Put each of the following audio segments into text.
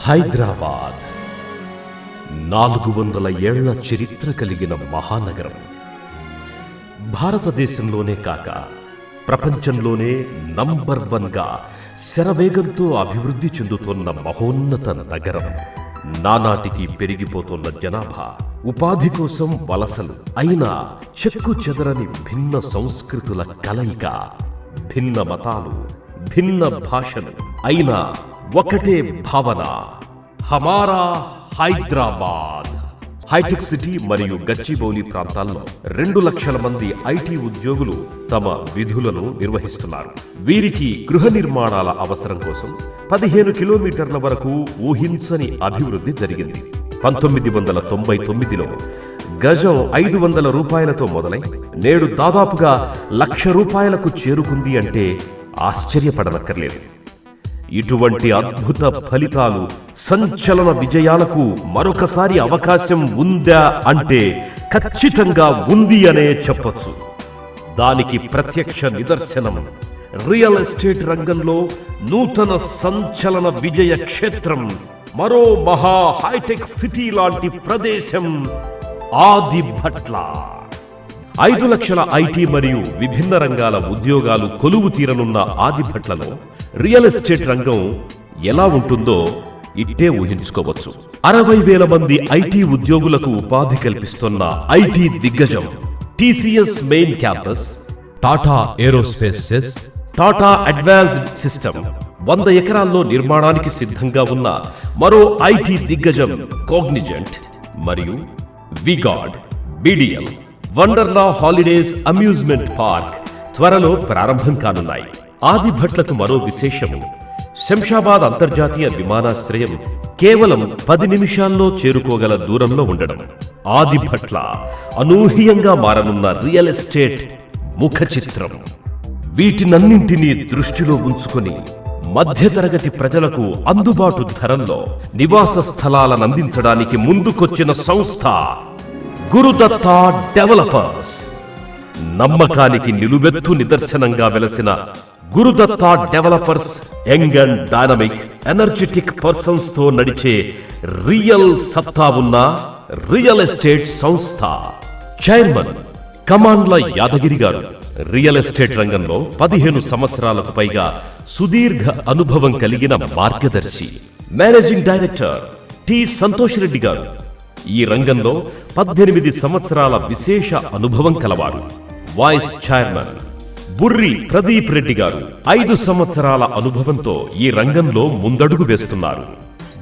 హైదరాబాద్ 400 ఏళ్ల చరిత్ర కలిగిన మహానగరం. భారతదేశంలోనే కాక ప్రపంచంలోనే నంబర్ 1గా శరవేగంతో అభివృద్ధి చెందుతున్న మహోన్నత నగరం. నానాటికి పెరిగిపోతున్న జనాభా, ఉపాధి కోసం వలసలు, అయినా చెక్కు చెదరని భిన్న సంస్కృతుల కలయిక, భిన్న మతాలు, భిన్న భాషలు, అయినా ఒకటే భావన, హమారా హైదరాబాద్. హైటెక్ సిటీ మరియు గచ్చిబౌలి ప్రాంతాల్లో 2 లక్షల మంది ఐటీ ఉద్యోగులు తమ విధులను నిర్వహిస్తున్నారు. వీరికి గృహ నిర్మాణాల అవసరం కోసం 15 కిలోమీటర్ల వరకు ఊహించని అభివృద్ధి జరిగింది. 1999లో గజం 500 రూపాయలతో మొదలై నేడు దాదాపుగా 1,00,000 రూపాయలకు చేరుకుంది అంటే ఆశ్చర్యపడనక్కర్లేదు. ఇటువంటి అద్భుత ఫలితాలు, సంచలన విజయాలకు మరొకసారి అవకాశం ఉందా అంటే ఖచ్చితంగా ఉంది అనే చెప్పొచ్చు. దానికి ప్రత్యక్ష నిదర్శనం రియల్ ఎస్టేట్ రంగంలో నూతన సంచలన విజయ క్షేత్రం, మరో మహా హైటెక్ సిటీ లాంటి ప్రదేశం ఆదిభట్ల. 5 లక్షల ఐటీ మరియు విభిన్న రంగాల ఉద్యోగాలు కొలువు తీరనున్న ఆదిభట్లలో రియల్ ఎస్టేట్ రంగం ఎలా ఉంటుందో ఇట్టే ఊహించుకోవచ్చు. 60,000 మంది ఐటీ ఉద్యోగులకు ఉపాధి కల్పిస్తున్న ఐటీ దిగ్గజం TCS main campus, Tata aerospaces, Tata advanced system 100 ఎకరాల్లో నిర్మాణానికి సిద్ధంగా ఉన్న మరో ఐటీ దిగ్గజం కాగ్నిజెంట్ మరియు V Guard, BDL, Wonderla holidays amusement park త్వరలో ప్రారంభం కానున్నాయి. ఆదిభట్లకు మరో విశేషం, శంషాబాద్ అంతర్జాతీయ విమానాశ్రయం కేవలం 10 నిమిషాల్లో చేరుకోగల దూరంలో ఉండడం. ఆదిభట్ల అనూహ్యంగా మారనున్న రియల్ ఎస్టేట్ ముఖ చిత్రం. వీటినన్నింటినీ దృష్టిలో ఉంచుకొని మధ్యతరగతి ప్రజలకు అందుబాటు ధరల్లో నివాస స్థలాలను అందించడానికి ముందుకొచ్చిన సంస్థ గురుదత్త డెవలపర్స్. నమ్మకానికి నిలువెత్తు నిదర్శనంగా వెలసిన Gurudatta developers young and dynamic energetic persons తో నడిచే రియల్ సత్తా ఉన్న రియల్ ఎస్టేట్ సంస్థ. చైర్మన్ కమాండ్ల యాదగిరి గారు రియల్ ఎస్టేట్ రంగంలో 15 సంవత్సరాలకు పైగా సుదీర్ఘ అనుభవం కలిగిన మార్గదర్శి. Managing director T Santosh Reddy గారు ఈ రంగంలో 18 సంవత్సరాల విశేష అనుభవం కలవారు. వైస్ చైర్మన్ బుర్రి ప్రదీప్ రెడ్డి గారు 5 సంవత్సరాల అనుభవంతో ఈ రంగంలో ముందడుగు వేస్తున్నారు.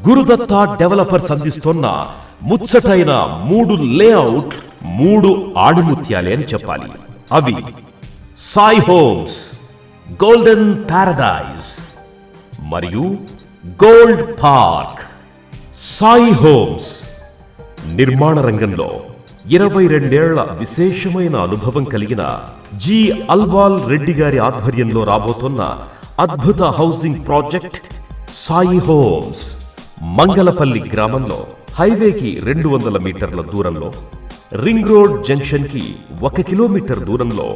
గురుదత్త డెవలపర్స్ అందిస్తున్న ముచ్చటైన 3 లేఅవుట్ 3 ఆణిముత్యాలే అని చెప్పాలి. అవి సాయి హోమ్స్, గోల్డెన్ పారడైజ్ మరియు గోల్డ్ పార్క్. సాయి హోమ్స్ నిర్మాణ రంగంలో 22 ఏళ్ల విశేషమైన అనుభవం కలిగిన జి అల్వాల్ రెడ్డి గారి ఆధ్వర్యంలో రాబోతున్న అద్భుత housing project Sai homes. Mangalpalli గ్రామంలో హైవేకి 200 మీటర్ల దూరంలో, రింగ్ రోడ్ జంక్షన్ కి 1 కిలోమీటర్ దూరంలో,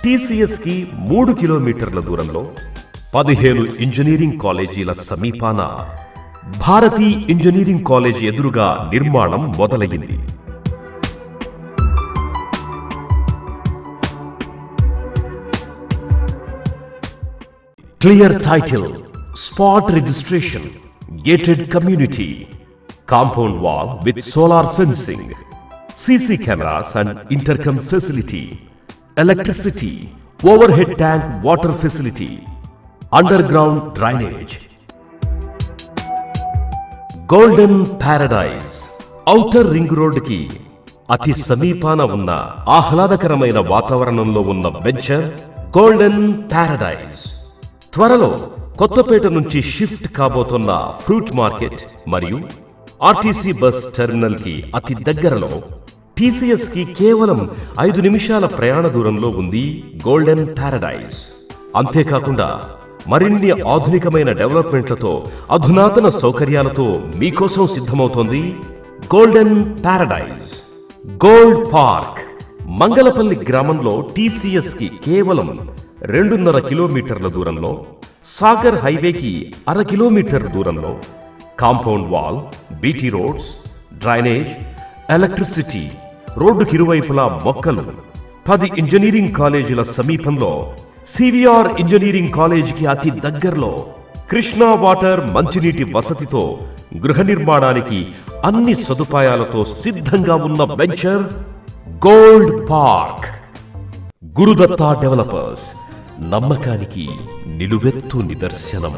టీసీఎస్ కి 3 కిలోమీటర్ల దూరంలో, 15 ఇంజనీరింగ్ కాలేజీల సమీపాన భారతీ ఇంజనీరింగ్ కాలేజ్ ఎదురుగా నిర్మాణం మొదలయ్యింది. Clear title, spot registration, gated community, compound wall with solar fencing, CC cameras and intercom facility, electricity, over head tank water facility, under ground drainage. Golden paradise outer ring road కి అతి సమీపాన ఉన్న ఆహ్లాదకరమైన వాతావరణంలో ఉన్న వెంచర్ గోల్డెన్ పారడైజ్. త్వరలో కొత్తపేట నుంచి shift కాబోతున్న ఫ్రూట్ మార్కెట్ మరియు ఆర్టీసీ బస్ టెర్మినల్ కి అతి దగ్గరలో, టీసీఎస్ కి కేవలం 5 నిమిషాల ప్రయాణ దూరంలో ఉంది గోల్డెన్ పారడైజ్. అంతేకాకుండా మరిన్ని ఆధునికమైన డెవలప్మెంట్లతో, అధునాతన సౌకర్యాలతో మీకోసం సిద్ధమవుతోంది golden paradise. Gold park Mangalpalli గ్రామంలో టీసీఎస్ కి కేవలం 2.5 కిలోమీటర్ల దూరంలో, సాగర్ హైవేకి 1/2 కిలోమీటర్ దూరంలో, compound wall, BT roads, drainage, electricity, రోడ్డుకి ఇరువైపులా మొక్కలు. 10 ఇంజనీరింగ్ కాలేజీల సమీపంలో సివిఆర్ ఇంజనీరింగ్ కాలేజీకి అతి దగ్గరలో కృష్ణా వాటర్ మంచినీటి వసతితో గృహ నిర్మాణానికి అన్ని సదుపాయాలతో సిద్ధంగా ఉన్న venture gold park. Gurudatta developers, నమ్మకానికి నిలువెత్తు నిదర్శనం.